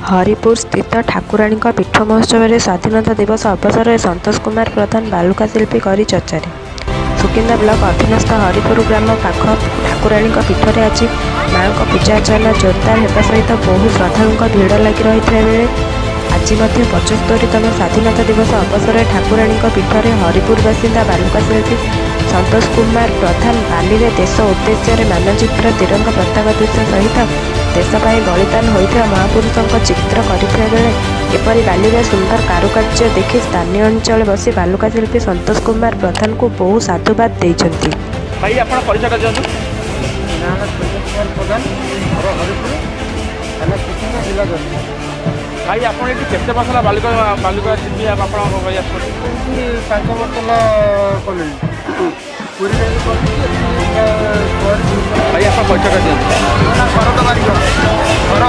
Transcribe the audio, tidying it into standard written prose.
हरिपुर स्थित ठाकुराणी पीठ महोत्सव में स्वाधीनता दिवस अवसर में संतोष कुमार प्रधान बालुका शिल्पी कर चर्चार। सुकिंदा ब्लॉक अधीनस्थ हरिपुर ग्राम पाख ठाकुराणी पीठ में आज माँ को पूजा अर्चना जोरदार होगा सहित बहु श्रद्धालुओं भीड़ लगी रही बेले आज 75तम स्वाधीनता दिवस अवसर में ठाकुराणी पीठ में हरिपुर बासिंदा बालुका शिल्पी संतोष कुमार प्रधान बाली में देश उद्देश्य मानचित्र तिरंगा पताका दृश्य सहित देशपाई बलिदान होता महापुरुषों चित्र करथिबा बेले एपरी बाली में सुंदर कारुकार्य देखि स्थानीय अंचल बसी बालुका शिल्पी संतोष कुमार प्रधान को बहु साधुवाद देइछन्ति। भाई आपण परिचय दियନ୍ତୁ। भाई आपण एटी केते मसला बालुका बालुका शिल्पी आपण भाई आछन 5 मसला कोले पूरी रे भाई आपण परिचय दियନ୍ତୁ। घर तो बारी घर